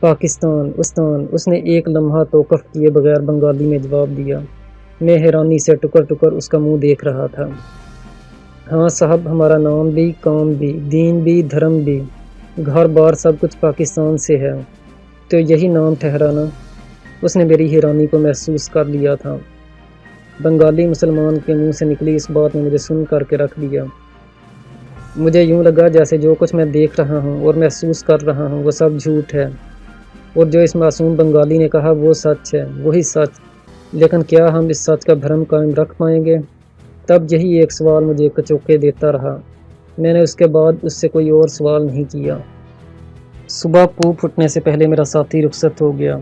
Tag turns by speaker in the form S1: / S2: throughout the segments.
S1: پاکستان، اس نے ایک لمحہ توقف کیے بغیر بنگالی میں جواب دیا۔ میں حیرانی سے ٹکر ٹکر اس کا منہ دیکھ رہا تھا۔ ہاں صاحب، ہمارا نام بھی، کام بھی، دین بھی، دھرم بھی، گھر بار سب کچھ پاکستان سے ہے، تو یہی نام ٹھہرانا۔ اس نے میری حیرانی کو محسوس کر لیا تھا۔ بنگالی مسلمان کے منہ سے نکلی اس بات نے مجھے سن کر کے رکھ دیا۔ مجھے یوں لگا جیسے جو کچھ میں دیکھ رہا ہوں اور محسوس کر رہا ہوں وہ سب جھوٹ ہے، اور جو اس معصوم بنگالی نے کہا وہ سچ ہے، وہی سچ۔ لیکن کیا ہم اس سچ کا بھرم قائم رکھ پائیں گے؟ تب یہی ایک سوال مجھے کچوکے دیتا رہا۔ میں نے اس کے بعد اس سے کوئی اور سوال نہیں کیا۔ صبح پھوٹ پھٹنے سے پہلے میرا ساتھی رخصت ہو گیا۔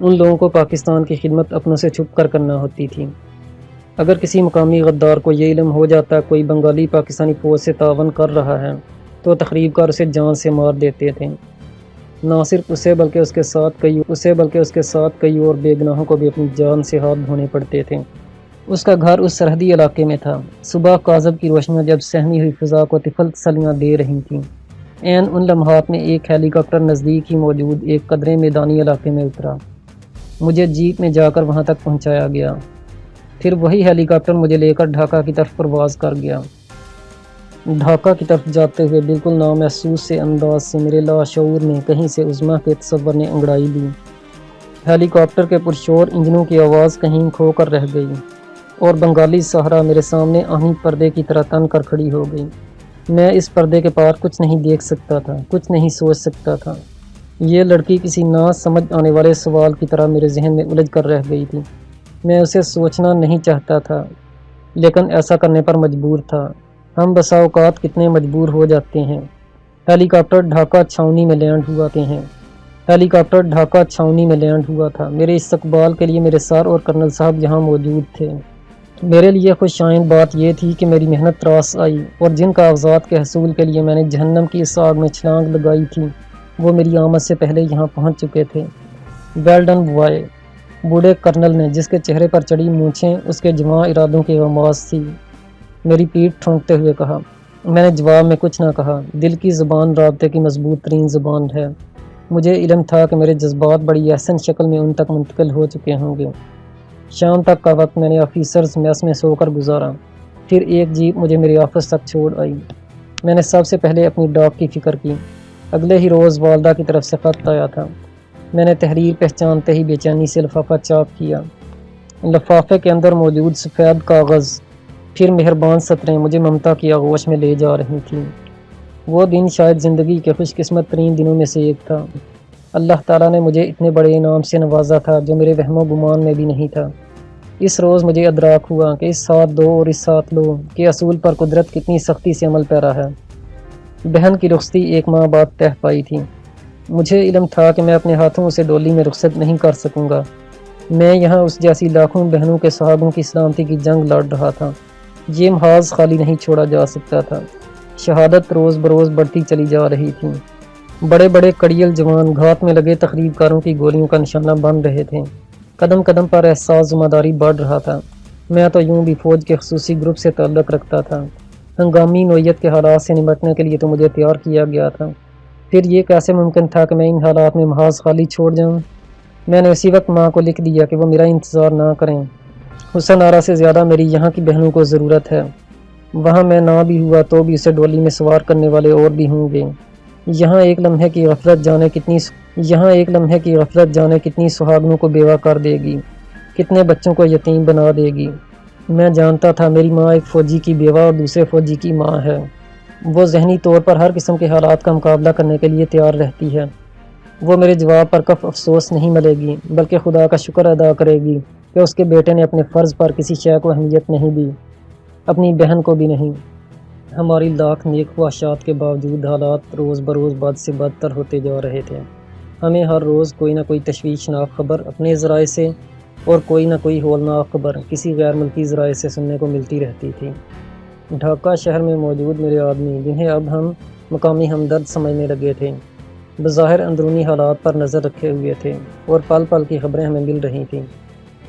S1: ان لوگوں کو پاکستان کی خدمت اپنوں سے چھپ کر کرنا ہوتی تھی۔ اگر کسی مقامی غدار کو یہ علم ہو جاتا کوئی بنگالی پاکستانی فوج سے تعاون کر رہا ہے تو تقریب کار اسے جان سے مار دیتے تھے۔ نہ صرف اسے بلکہ اس کے ساتھ کئی اور بے گناہوں کو بھی اپنی جان سے ہاتھ دھونے پڑتے تھے۔ اس کا گھر اس سرحدی علاقے میں تھا۔ صبح کاذب کی روشنیاں جب سہمی ہوئی فضا کو طفل تسلیاں دے رہی تھیں، عین ان لمحات میں ایک ہیلی کاپٹر نزدیک ہی موجود ایک قدرے میدانی علاقے میں اترا۔ مجھے جیپ میں جا کر وہاں تک پہنچایا گیا، پھر وہی ہیلی کاپٹر مجھے لے کر ڈھاکہ کی طرف پرواز کر گیا۔ ڈھاکہ کی طرف جاتے ہوئے بالکل نامحسوس سے انداز سے میرے لاشعور میں کہیں سے عظمیٰ کے تصور نے انگڑائی لی۔ ہیلی کاپٹر کے پرشور انجنوں کی آواز کہیں کھو کر رہ گئی، اور بنگالی صحرا میرے سامنے آہنی پردے کی طرح تن کر کھڑی ہو گئی۔ میں اس پردے کے پار کچھ نہیں دیکھ سکتا تھا، کچھ نہیں سوچ سکتا تھا۔ یہ لڑکی کسی نہ سمجھ آنے والے سوال کی طرح میرے ذہن میں الجھ کر رہ گئی تھی۔ میں اسے سوچنا نہیں چاہتا تھا، لیکن ایسا کرنے پر مجبور تھا۔ ہم بسا اوقات کتنے مجبور ہو جاتے ہیں۔ ہیلی کاپٹر ڈھاکہ چھاؤنی میں لینڈ ہوا تھا۔ میرے استقبال کے لیے میرے سر اور کرنل صاحب یہاں موجود تھے۔ میرے لیے خوش آئند بات یہ تھی کہ میری محنت راس آئی، اور جن کاغذات کے حصول کے لیے میں نے جہنم کی اس آگ میں چھلانگ لگائی تھی وہ میری آمد سے پہلے یہاں پہنچ چکے تھے۔ ویل ڈن بوائے، بوڑھے کرنل نے، جس کے چہرے پر چڑی مونچھیں اس کے جواں ارادوں کی غماز تھی، میری پیٹھ ٹھونکتے ہوئے کہا۔ میں نے جواب میں کچھ نہ کہا۔ دل کی زبان رابطے کی مضبوط ترین زبان ہے۔ مجھے علم تھا کہ میرے جذبات بڑی احسن شکل میں ان تک منتقل ہو چکے ہوں گے۔ شام تک کا وقت میں نے آفیسرز میس میں سو کر گزارا، پھر ایک جیپ مجھے میری آفس تک چھوڑ آئی۔ میں نے سب سے پہلے اپنی ڈاک کی فکر کی۔ اگلے ہی روز والدہ کی طرف سے خط آیا تھا۔ میں نے تحریر پہچانتے ہی بے چینی سے لفافہ چاک کیا۔ لفافے کے اندر موجود سفید کاغذ، پھر مہربان سطریں مجھے ممتا کی آغوش میں لے جا رہی تھیں۔ وہ دن شاید زندگی کے خوش قسمت ترین دنوں میں سے ایک تھا۔ اللہ تعالیٰ نے مجھے اتنے بڑے انعام سے نوازا تھا جو میرے وہم و گمان میں بھی نہیں تھا۔ اس روز مجھے ادراک ہوا کہ اس ساتھ دو اور اس ساتھ لو کے اصول پر قدرت کتنی سختی سے عمل پیرا ہے۔ بہن کی رخصتی ایک ماہ بعد طے پائی تھی۔ مجھے علم تھا کہ میں اپنے ہاتھوں اسے ڈولی میں رخصت نہیں کر سکوں گا۔ میں یہاں اس جیسی لاکھوں بہنوں کے صحابوں کی سلامتی کی جنگ لڑ رہا تھا۔ یہ محاذ خالی نہیں چھوڑا جا سکتا تھا۔ شہادت روز بروز بڑھتی چلی جا رہی تھی۔ بڑے بڑے کڑیل جوان گھات میں لگے تخریب کاروں کی گولیوں کا نشانہ بن رہے تھے۔ قدم قدم پر احساس ذمہ داری بڑھ رہا تھا۔ میں تو یوں بھی فوج کے خصوصی گروپ سے تعلق رکھتا تھا۔ ہنگامی نوعیت کے حالات سے نمٹنے کے لیے تو مجھے تیار کیا گیا تھا۔ پھر یہ کیسے ممکن تھا کہ میں ان حالات میں محاذ خالی چھوڑ جاؤں؟ میں نے اسی وقت ماں کو لکھ دیا کہ وہ میرا انتظار نہ کریں۔ حسن آرا سے زیادہ میری یہاں کی بہنوں کو ضرورت ہے۔ وہاں میں نہ بھی ہوا تو بھی اسے ڈولی میں سوار کرنے والے اور بھی ہوں گے۔ یہاں ایک لمحے کی غفلت جانے کتنی سہاگنوں کو بیوہ کر دے گی، کتنے بچوں کو یتیم بنا دے گی۔ میں جانتا تھا میری ماں ایک فوجی کی بیوہ اور دوسرے فوجی کی ماں ہے۔ وہ ذہنی طور پر ہر قسم کے حالات کا مقابلہ کرنے کے لیے تیار رہتی ہے۔ وہ میرے جواب پر کف افسوس نہیں ملے گی، بلکہ خدا کا شکر ادا کرے گی کہ اس کے بیٹے نے اپنے فرض پر کسی شے کو اہمیت نہیں دی، اپنی بہن کو بھی نہیں۔ ہماری لاکھ نیک خواہشات کے باوجود حالات روز بروز بد سے بدتر ہوتے جا رہے تھے۔ ہمیں ہر روز کوئی نہ کوئی تشویشناک خبر اپنے ذرائع سے اور کوئی نہ کوئی ہولناک خبر کسی غیر ملکی ذرائع سے سننے کو ملتی رہتی تھی۔ ڈھاکہ شہر میں موجود میرے آدمی، جنہیں اب ہم مقامی ہمدرد سمجھنے لگے تھے، بظاہر اندرونی حالات پر نظر رکھے ہوئے تھے اور پل پل کی خبریں ہمیں مل رہی تھیں۔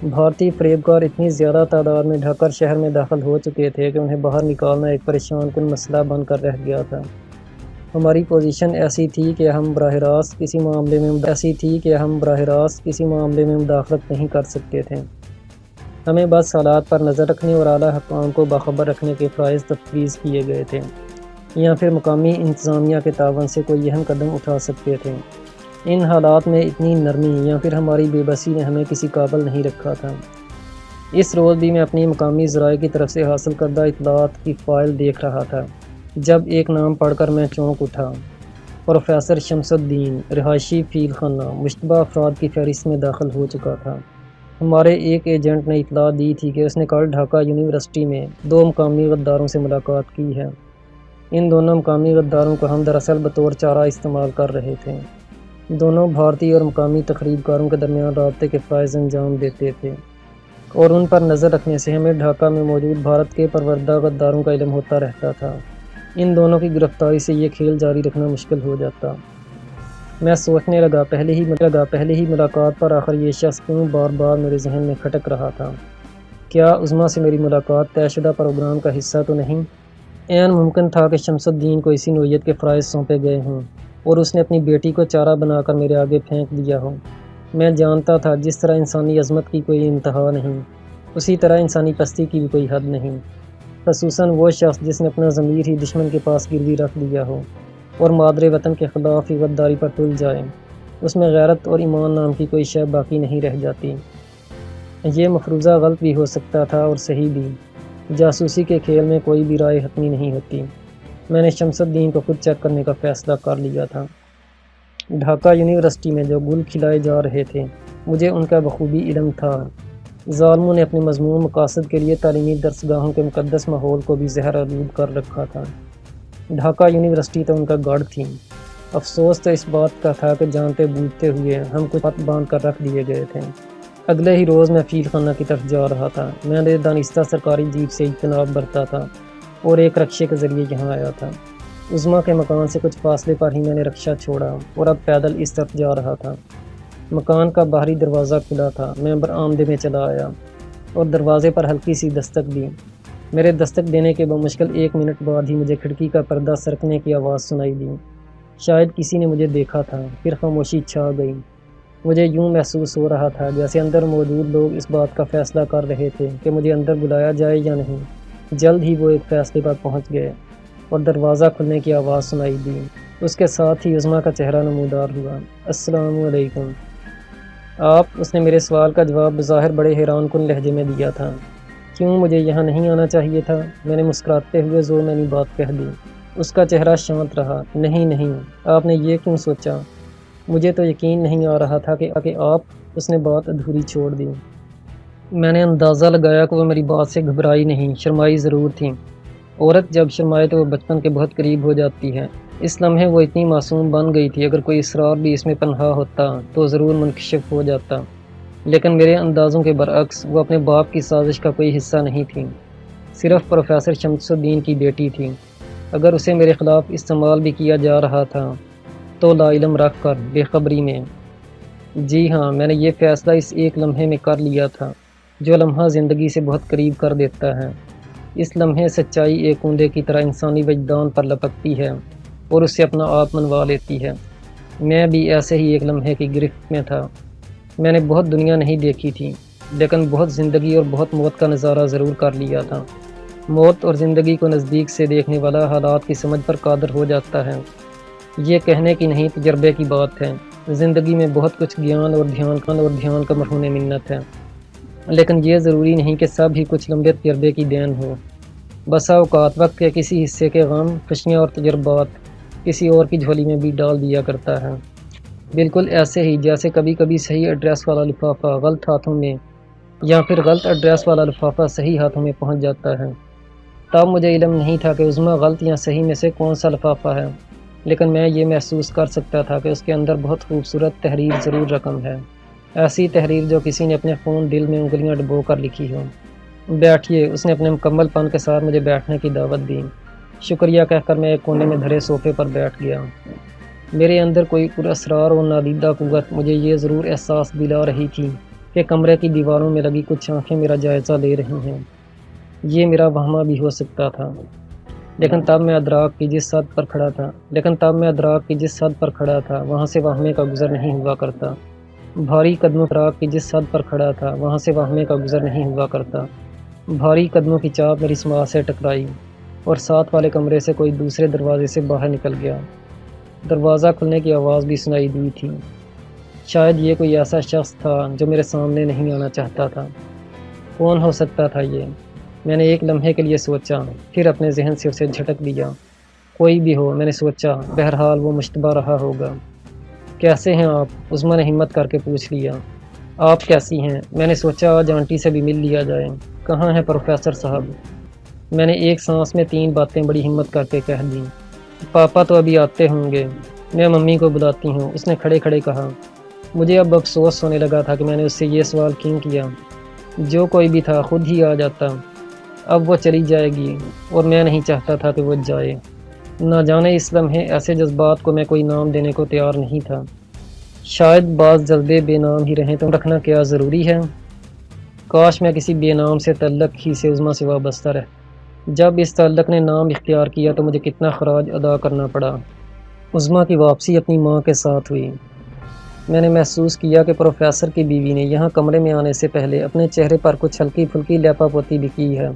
S1: بھارتی فریب کار اتنی زیادہ تعداد میں ڈھاکہ شہر میں داخل ہو چکے تھے کہ انہیں باہر نکالنا ایک پریشان کن مسئلہ بن کر رہ گیا تھا۔ ہماری پوزیشن ایسی تھی کہ ہم براہ راست کسی معاملے میں مداخلت نہیں کر سکتے تھے۔ ہمیں بس حالات پر نظر رکھنے اور اعلیٰ حکام کو باخبر رکھنے کے فرائض تفویض کیے گئے تھے، یا پھر مقامی انتظامیہ کے تعاون سے کوئی اہم قدم اٹھا سکتے تھے۔ ان حالات میں اتنی نرمی یا پھر ہماری بے بسی نے ہمیں کسی قابل نہیں رکھا تھا۔ اس روز بھی میں اپنی مقامی ذرائع کی طرف سے حاصل کردہ اطلاعات کی فائل دیکھ رہا تھا جب ایک نام پڑھ کر میں چونک اٹھا۔ پروفیسر شمس الدین رہائشی فیل خانہ مشتبہ افراد کی فہرست میں داخل ہو چکا تھا۔ ہمارے ایک ایجنٹ نے اطلاع دی تھی کہ اس نے کل ڈھاکہ یونیورسٹی میں 2 مقامی غداروں سے ملاقات کی ہے۔ ان دونوں مقامی غداروں کو ہم دراصل بطور چارہ استعمال کر رہے تھے۔ دونوں بھارتی اور مقامی تخریب کاروں کے درمیان رابطے کے فرائض انجام دیتے تھے، اور ان پر نظر رکھنے سے ہمیں ڈھاکہ میں موجود بھارت کے پروردہ غداروں کا علم ہوتا رہتا تھا۔ ان دونوں کی گرفتاری سے یہ کھیل جاری رکھنا مشکل ہو جاتا۔ میں سوچنے لگا پہلے ہی ملاقات پر آخر یہ شخص کیوں بار بار میرے ذہن میں کھٹک رہا تھا۔ کیا عظمیٰ سے میری ملاقات طے شدہ پروگرام کا حصہ تو نہیں؟ عین ممکن تھا کہ شمس الدین کو اسی نوعیت کے فرائض سونپے گئے ہوں اور اس نے اپنی بیٹی کو چارہ بنا کر میرے آگے پھینک دیا ہو۔ میں جانتا تھا جس طرح انسانی عظمت کی کوئی انتہا نہیں، اسی طرح انسانی پستی کی بھی کوئی حد نہیں، خصوصاً وہ شخص جس نے اپنا ضمیر ہی دشمن کے پاس گروی رکھ دیا ہو اور مادر وطن کے خلاف ہی غداری پر تل جائے۔ اس میں غیرت اور ایمان نام کی کوئی شے باقی نہیں رہ جاتی۔ یہ مفروضہ غلط بھی ہو سکتا تھا اور صحیح بھی۔ جاسوسی کے کھیل میں کوئی بھی رائے حتمی نہیں ہوتی۔ میں نے شمس الدین کو خود چیک کرنے کا فیصلہ کر لیا تھا۔ ڈھاکہ یونیورسٹی میں جو گل کھلائے جا رہے تھے مجھے ان کا بخوبی علم تھا۔ ظالموں نے اپنے مذموم مقاصد کے لیے تعلیمی درسگاہوں کے مقدس ماحول کو بھی زہر آلود کر رکھا تھا۔ ڈھاکہ یونیورسٹی تو ان کا گڑھ تھی۔ افسوس تو اس بات کا تھا کہ جانتے بوجھتے ہوئے ہم کچھ ہاتھ باندھ کر رکھ دیے گئے تھے۔ اگلے ہی روز میں فیل خانہ کی طرف جا رہا تھا۔ میں نے دانستہ سرکاری جیپ سے اجتناب برتا تھا اور ایک رکشے کے ذریعے یہاں آیا تھا۔ عظمیٰ کے مکان سے کچھ فاصلے پر ہی میں نے رکشہ چھوڑا اور اب پیدل اس طرف جا رہا تھا۔ مکان کا باہری دروازہ کھلا تھا۔ میں برآمدے میں چلا آیا اور دروازے پر ہلکی سی دستک دی۔ میرے دستک دینے کے بمشکل 1 منٹ بعد ہی مجھے کھڑکی کا پردہ سرکنے کی آواز سنائی دی۔ شاید کسی نے مجھے دیکھا تھا۔ پھر خاموشی چھا گئی۔ مجھے یوں محسوس ہو رہا تھا جیسے اندر موجود لوگ اس بات کا فیصلہ کر رہے تھے کہ مجھے اندر بلایا جائے یا نہیں۔ جلد ہی وہ ایک فیصلے پر پہنچ گئے اور دروازہ کھلنے کی آواز سنائی دی۔ اس کے ساتھ ہی عظمیٰ کا چہرہ نمودار ہوا۔ السلام علیکم آپ، اس نے میرے سوال کا جواب بظاہر بڑے حیران کن لہجے میں دیا تھا۔ کیوں مجھے یہاں نہیں آنا چاہیے تھا؟ میں نے مسکراتے ہوئے زور میں نہیں بات کہہ دی۔ اس کا چہرہ شانت رہا۔ نہیں، آپ نے یہ کیوں سوچا؟ مجھے تو یقین نہیں آ رہا تھا کہ آپ، اس نے بات ادھوری چھوڑ دی۔ میں نے اندازہ لگایا کہ وہ میری بات سے گھبرائی نہیں، شرمائی ضرور تھی۔ عورت جب شرمائے تو وہ بچپن کے بہت قریب ہو جاتی ہے۔ اس لمحے وہ اتنی معصوم بن گئی تھی، اگر کوئی اسرار بھی اس میں پنہا ہوتا تو ضرور منکشف ہو جاتا۔ لیکن میرے اندازوں کے برعکس وہ اپنے باپ کی سازش کا کوئی حصہ نہیں تھی، صرف پروفیسر شمس الدین کی بیٹی تھی۔ اگر اسے میرے خلاف استعمال بھی کیا جا رہا تھا تو لا علم رکھ کر، بے خبری میں۔ جی ہاں، میں نے یہ فیصلہ اس ایک لمحے میں کر لیا تھا جو لمحہ زندگی سے بہت قریب کر دیتا ہے۔ اس لمحے سچائی ایک اوندے کی طرح انسانی وجدان پر لپکتی ہے اور اسے اپنا آپ منوا لیتی ہے۔ میں بھی ایسے ہی ایک لمحے کی گرفت میں تھا۔ میں نے بہت دنیا نہیں دیکھی تھی، لیکن بہت زندگی اور بہت موت کا نظارہ ضرور کر لیا تھا۔ موت اور زندگی کو نزدیک سے دیکھنے والا حالات کی سمجھ پر قادر ہو جاتا ہے۔ یہ کہنے کی نہیں، تجربے کی بات ہے۔ زندگی میں بہت کچھ گیان اور دھیان کا مرہون منت ہے، لیکن یہ ضروری نہیں کہ سب ہی کچھ لمبے تجربے کی دین ہو۔ بسا اوقات وقت کے کسی حصے کے غم، خوشیاں اور تجربات کسی اور کی جھولی میں بھی ڈال دیا کرتا ہے۔ بالکل ایسے ہی جیسے کبھی کبھی صحیح ایڈریس والا لفافہ غلط ہاتھوں میں یا پھر غلط ایڈریس والا لفافہ صحیح ہاتھوں میں پہنچ جاتا ہے۔ تب مجھے علم نہیں تھا کہ عظمیٰ غلط یا صحیح میں سے کون سا لفافہ ہے، لیکن میں یہ محسوس کر سکتا تھا کہ اس کے اندر بہت خوبصورت تحریر ضرور رقم ہے، ایسی تحریر جو کسی نے اپنے خون دل میں انگلیاں ڈبو کر لکھی ہو۔ بیٹھیے، اس نے اپنے مکمل پن کے ساتھ مجھے بیٹھنے کی دعوت دی۔ شکریہ کہہ کر میں ایک کونے میں دھرے صوفے پر بیٹھ گیا۔ میرے اندر کوئی پراسرار اور نادیدہ قوت مجھے یہ ضرور احساس دلا رہی تھی کہ کمرے کی دیواروں میں لگی کچھ آنکھیں میرا جائزہ لے رہی ہیں۔ یہ میرا وہمہ بھی ہو سکتا تھا۔ لیکن تب میں ادراک کی جس حد پر کھڑا تھا وہاں سے واہمے کا گزر نہیں ہوا کرتا۔ بھاری قدموں کی چاپ میری سماعت سے ٹکرائی اور ساتھ والے کمرے سے کوئی دوسرے دروازے سے باہر نکل گیا۔ دروازہ کھلنے کی آواز بھی سنائی دی تھی۔ شاید یہ کوئی ایسا شخص تھا جو میرے سامنے نہیں آنا چاہتا تھا۔ کون ہو سکتا تھا یہ؟ میں نے ایک لمحے کے لیے سوچا، پھر اپنے ذہن سے اسے جھٹک دیا۔ کوئی بھی ہو، میں نے سوچا، بہرحال وہ مشتبہ رہا ہوگا۔ کیسے ہیں آپ؟ عظمیٰ نے ہمت کر کے پوچھ لیا۔ آپ کیسی ہیں؟ میں نے سوچا آج آنٹی سے بھی مل لیا جائے۔ کہاں ہیں پروفیسر صاحب؟ میں نے ایک سانس میں 3 باتیں بڑی ہمت کر کے کہہ دیں۔ پاپا تو ابھی آتے ہوں گے، میں ممی کو بلاتی ہوں، اس نے کھڑے کھڑے کہا۔ مجھے اب افسوس ہونے لگا تھا کہ میں نے اس سے یہ سوال کیوں کیا۔ جو کوئی بھی تھا خود ہی آ جاتا۔ اب وہ چلی جائے گی اور میں نہیں چاہتا تھا کہ وہ جائے۔ نہ جانے اس لمحے ایسے جذبات کو میں کوئی نام دینے کو تیار نہیں تھا۔ شاید بعض جذبے بے نام ہی رہیں تو رکھنا کیا ضروری ہے؟ کاش میں کسی بے نام سے تعلق ہی سے عظمیٰ سے وابستہ رہ۔ جب اس تعلق نے نام اختیار کیا تو مجھے کتنا خراج ادا کرنا پڑا۔ عظمیٰ کی واپسی اپنی ماں کے ساتھ ہوئی۔ میں نے محسوس کیا کہ پروفیسر کی بیوی نے یہاں کمرے میں آنے سے پہلے اپنے چہرے پر کچھ ہلکی پھلکی لیپا پوتی بھی کی ہے۔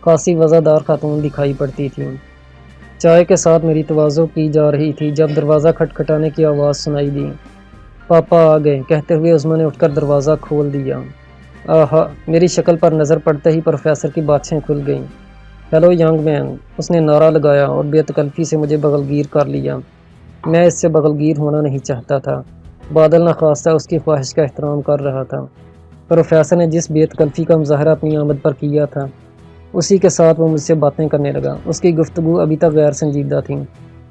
S1: خاصی وزادار خاتون دکھائی پڑتی تھی۔ چائے کے ساتھ میری تواضع کی جا رہی تھی جب دروازہ کھٹکھٹانے کی آواز سنائی دی۔ پاپا آ گئے کہتے ہوئے عظمیٰ نے اٹھ کر دروازہ کھول دیا۔ آہا، میری شکل پر نظر پڑتے ہی پروفیسر کی باتیں کھل گئیں۔ ہیلو ینگ مین، اس نے نعرہ لگایا اور بے تکلفی سے مجھے بغلگیر کر لیا۔ میں اس سے بغلگیر ہونا نہیں چاہتا تھا۔ بادل نخواستہ اس کی خواہش کا احترام کر رہا تھا۔ پروفیسر نے جس بے تکلفی کا مظاہرہ اپنی آمد پر کیا تھا اسی کے ساتھ وہ مجھ سے باتیں کرنے لگا۔ اس کی گفتگو ابھی تک غیر سنجیدہ تھی،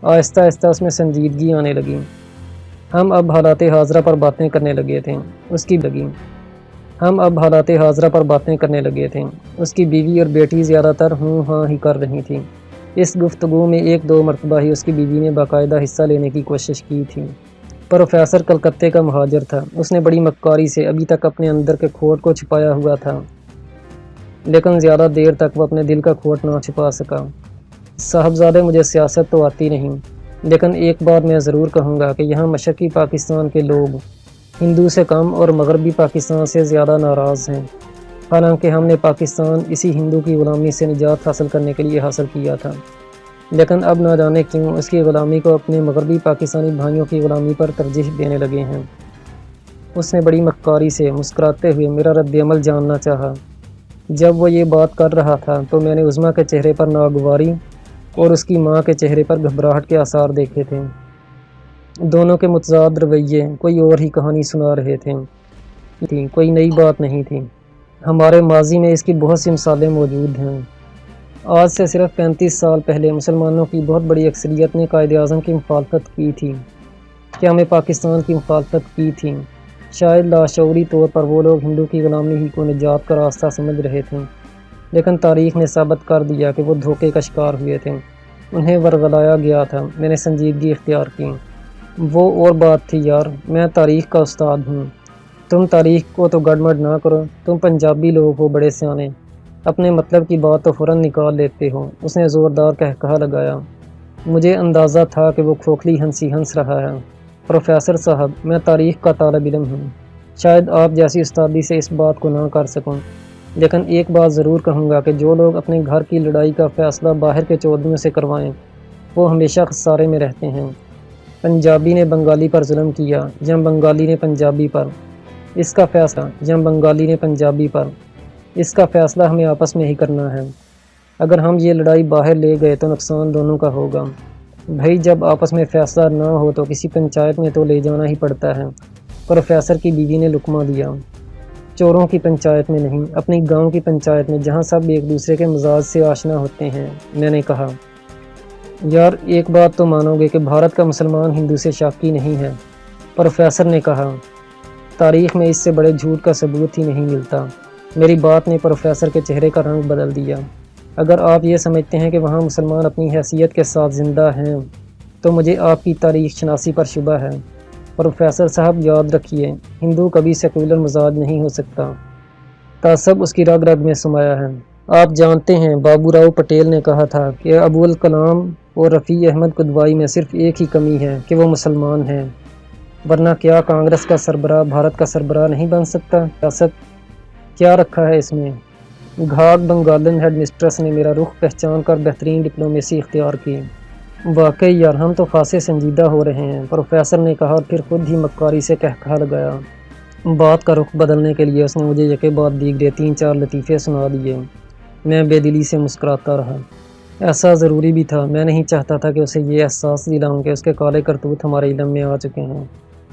S1: آہستہ آہستہ اس میں سنجیدگی آنے لگی۔ ہم اب حالات حاضرہ پر باتیں کرنے لگے تھے۔ اس کی بیوی اور بیٹی زیادہ تر ہوں ہاں ہی کر رہی تھیں۔ اس گفتگو میں 1-2 مرتبہ ہی اس کی بیوی نے باقاعدہ حصہ لینے کی کوشش کی تھی۔ پروفیسر کلکتے کا مہاجر تھا۔ اس نے بڑی مکاری سے ابھی تک اپنے اندر کے کھوٹ کو چھپایا ہوا تھا، لیکن زیادہ دیر تک وہ اپنے دل کا کھوٹ نہ چھپا سکا۔ صاحبزادے، مجھے سیاست تو آتی نہیں، لیکن ایک بات میں ضرور کہوں گا کہ یہاں مشرقی پاکستان کے لوگ ہندو سے کم اور مغربی پاکستان سے زیادہ ناراض ہیں۔ حالانکہ ہم نے پاکستان اسی ہندو کی غلامی سے نجات حاصل کرنے کے لیے حاصل کیا تھا، لیکن اب نہ جانے کیوں اس کی غلامی کو اپنے مغربی پاکستانی بھائیوں کی غلامی پر ترجیح دینے لگے ہیں۔ اس نے بڑی مکاری سے مسکراتے ہوئے میرا رد عمل جاننا چاہا۔ جب وہ یہ بات کر رہا تھا تو میں نے عظمیٰ کے چہرے پر ناگواری اور اس کی ماں کے چہرے پر گھبراہٹ کے آثار دیکھے تھے۔ دونوں کے متضاد رویے کوئی اور ہی کہانی سنا رہے تھے، کوئی نئی بات نہیں تھی۔ ہمارے ماضی میں اس کی بہت سی مثالیں موجود ہیں۔ آج سے صرف 35 سال پہلے مسلمانوں کی بہت بڑی اکثریت نے قائد اعظم کی مخالفت کی تھی، قیام پاکستان کی مخالفت کی تھی۔ شاید لاشعوری طور پر وہ لوگ ہندو کی غلامی ہی کو نجات کا راستہ سمجھ رہے تھے، لیکن تاریخ نے ثابت کر دیا کہ وہ دھوکے کا شکار ہوئے تھے، انہیں ورغلایا گیا تھا۔ میں نے سنجیدگی اختیار کی۔ وہ اور بات تھی یار، میں تاریخ کا استاد ہوں۔ تم تاریخ کو تو گڑبڑ نہ کرو، تم پنجابی لوگ ہو بڑے سیانے، اپنے مطلب کی بات تو فوراً نکال لیتے ہو۔ اس نے زوردار قہقہہ لگایا۔ مجھے اندازہ تھا کہ وہ کھوکھلی ہنسی ہنس رہا ہے۔ پروفیسر صاحب، میں تاریخ کا طالب علم ہوں، شاید آپ جیسی استادی سے اس بات کو نہ کر سکوں، لیکن ایک بات ضرور کہوں گا کہ جو لوگ اپنے گھر کی لڑائی کا فیصلہ باہر کے چودھریوں سے کروائیں وہ ہمیشہ خسارے میں رہتے ہیں۔ پنجابی نے بنگالی پر ظلم کیا یا بنگالی نے پنجابی پر، اس کا فیصلہ یا بنگالی نے پنجابی پر، اس کا فیصلہ ہمیں آپس میں ہی کرنا ہے۔ اگر ہم یہ لڑائی باہر لے گئے تو نقصان دونوں کا ہوگا۔ بھائی جب آپس میں فیصلہ نہ ہو تو کسی پنچایت میں تو لے جانا ہی پڑتا ہے۔ پروفیسر کی بیوی نے لقمہ دیا۔ چوروں کی پنچایت میں نہیں، اپنی گاؤں کی پنچایت میں جہاں سب ایک دوسرے کے مزاج سے آشنا ہوتے ہیں۔ میں نے کہا یار ایک بات تو مانو گے کہ بھارت کا مسلمان ہندو سے شاکی نہیں ہے؟ پروفیسر نے کہا تاریخ میں اس سے بڑے جھوٹ کا ثبوت ہی نہیں ملتا۔ میری بات نے پروفیسر کے چہرے کا رنگ بدل دیا۔ اگر آپ یہ سمجھتے ہیں کہ وہاں مسلمان اپنی حیثیت کے ساتھ زندہ ہیں تو مجھے آپ کی تاریخ شناسی پر شبہ ہے۔ پروفیسر صاحب یاد رکھیے، ہندو کبھی سیکولر مزاج نہیں ہو سکتا۔ تعصب اس کی رگ رگ میں سمایا ہے۔ آپ جانتے ہیں بابو راؤ پٹیل نے کہا تھا کہ ابوالکلام اور رفیع احمد قدوائی میں صرف ایک ہی کمی ہے کہ وہ مسلمان ہیں، ورنہ کیا کانگریس کا سربراہ بھارت کا سربراہ نہیں بن سکتا؟ سیاست کیا رکھا ہے اس میں؟ گھاٹ بنگالن ہیڈ مسٹریس نے میرا رخ پہچان کر بہترین ڈپلومیسی اختیار کی۔ واقعی یار ہم تو خاصے سنجیدہ ہو رہے ہیں، پروفیسر نے کہا اور پھر خود ہی مکاری سے کہا لگایا۔ بات کا رخ بدلنے کے لیے اس نے مجھے یکے بعد دیگرے 3-4 لطیفے سنا دیے۔ میں بے دلی سے مسکراتا رہا۔ ایسا ضروری بھی تھا، میں نہیں چاہتا تھا کہ اسے یہ احساس دلاؤں کہ اس کے کالے کرتوت ہمارے علم میں آ چکے ہیں۔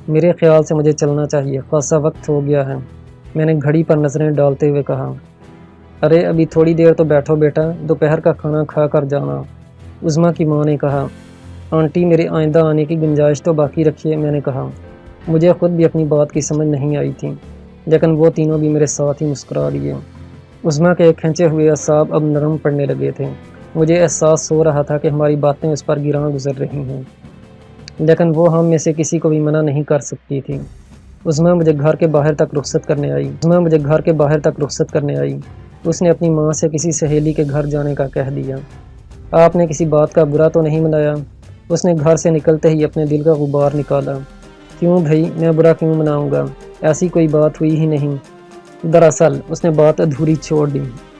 S1: میرے خیال سے مجھے چلنا چاہیے، خاصا وقت ہو گیا ہے۔ میں نے گھڑی پر نظریں ڈالتے ہوئے کہا۔ ارے ابھی تھوڑی دیر تو بیٹھو بیٹا، دوپہر کا کھانا کھا کر جانا، عظمیٰ کی ماں نے کہا۔ آنٹی میرے آئندہ آنے کی گنجائش تو باقی رکھیے، میں نے کہا۔ مجھے خود بھی اپنی بات کی سمجھ نہیں آئی تھی، لیکن وہ تینوں بھی میرے ساتھ ہی مسکرا لیے۔ عظمیٰ کے کھنچے ہوئے اعصاب اب نرم پڑنے لگے تھے۔ مجھے احساس ہو رہا تھا کہ ہماری باتیں اس پر گراں گزر رہی ہیں، لیکن وہ ہم میں سے کسی کو بھی منع نہیں کر سکتی تھی۔ عظمیٰ مجھے گھر کے باہر تک رخصت کرنے آئی۔ اس نے اپنی ماں سے کسی سہیلی کے گھر جانے کا کہہ دیا۔ آپ نے کسی بات کا برا تو نہیں منایا؟ اس نے گھر سے نکلتے ہی اپنے دل کا غبار نکالا۔ کیوں بھائی، میں برا کیوں مناؤں گا؟ ایسی کوئی بات ہوئی ہی نہیں۔ دراصل اس نے بات ادھوری چھوڑ دی۔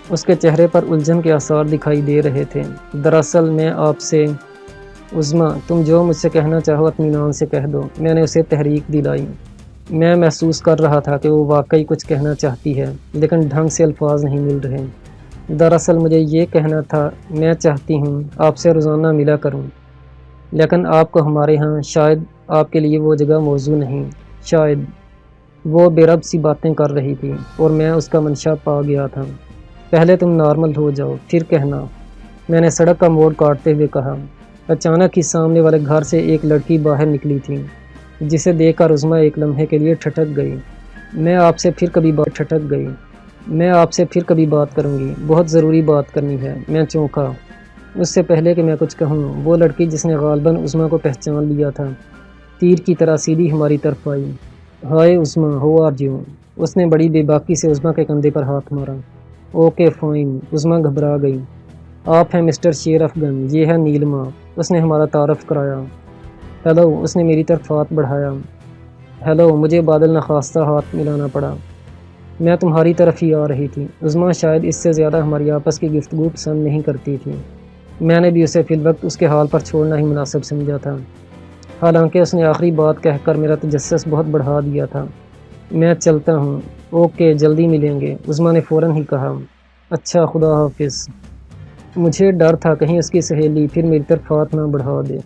S1: اس کے چہرے پر الجھن کے آثار دکھائی دے رہے تھے۔ دراصل میں آپ سے عظمیٰ، تم جو مجھ سے کہنا چاہو اطمینان سے کہہ دو، میں نے اسے تحریک دلائی۔ میں محسوس کر رہا تھا کہ وہ واقعی کچھ کہنا چاہتی ہے، لیکن ڈھنگ سے الفاظ نہیں مل رہے۔ دراصل مجھے یہ کہنا تھا، میں چاہتی ہوں آپ سے روزانہ ملا کروں، لیکن آپ کو ہمارے ہاں شاید آپ کے لیے وہ جگہ موزوں نہیں، شاید۔ وہ بے رب سی باتیں کر رہی تھی اور میں اس کا منشا پا گیا تھا۔ پہلے تم نارمل ہو جاؤ، پھر کہنا، میں نے سڑک کا موڑ کاٹتے ہوئے کہا۔ اچانک ہی سامنے والے گھر سے ایک لڑکی باہر نکلی تھی، جسے دیکھ کر عظمیٰ ایک لمحے کے لیے ٹھٹک گئی۔ میں آپ سے پھر کبھی بات کروں گی، بہت ضروری بات کرنی ہے، میں چونکا۔ اس سے پہلے کہ میں کچھ کہوں، وہ لڑکی جس نے غالباً عظمیٰ کو پہچان لیا تھا، تیر کی طرح سیدھی ہماری طرف آئی۔ ہائے عظمیٰ، ہو آر یو؟ اس نے بڑی بے باکی سے عظمیٰ کے کندھے پر ہاتھ مارا۔ اوکے فائن، عظمیٰ گھبرا گئی۔ آپ ہیں مسٹر شیر افغن، یہ ہے نیلما، اس نے ہمارا تعارف کرایا۔ ہیلو، اس نے میری طرف ہاتھ بڑھایا۔ ہیلو، مجھے بادل نخواستہ ہاتھ ملانا پڑا۔ میں تمہاری طرف ہی آ رہی تھی۔ عظمیٰ شاید اس سے زیادہ ہماری آپس کی گفتگو پسند نہیں کرتی تھی۔ میں نے بھی اسے فی الوقت اس کے حال پر چھوڑنا ہی مناسب سمجھا تھا، حالانکہ اس نے آخری بات کہہ کر میرا تجسس بہت بڑھا دیا تھا۔ میں چلتا ہوں۔ اوکے، جلدی ملیں گے، عظمیٰ نے فوراً ہی کہا۔ اچھا، خدا حافظ۔ مجھے ڈر تھا کہیں اس کی سہیلی پھر میری طرف ہاتھ نہ بڑھا دے۔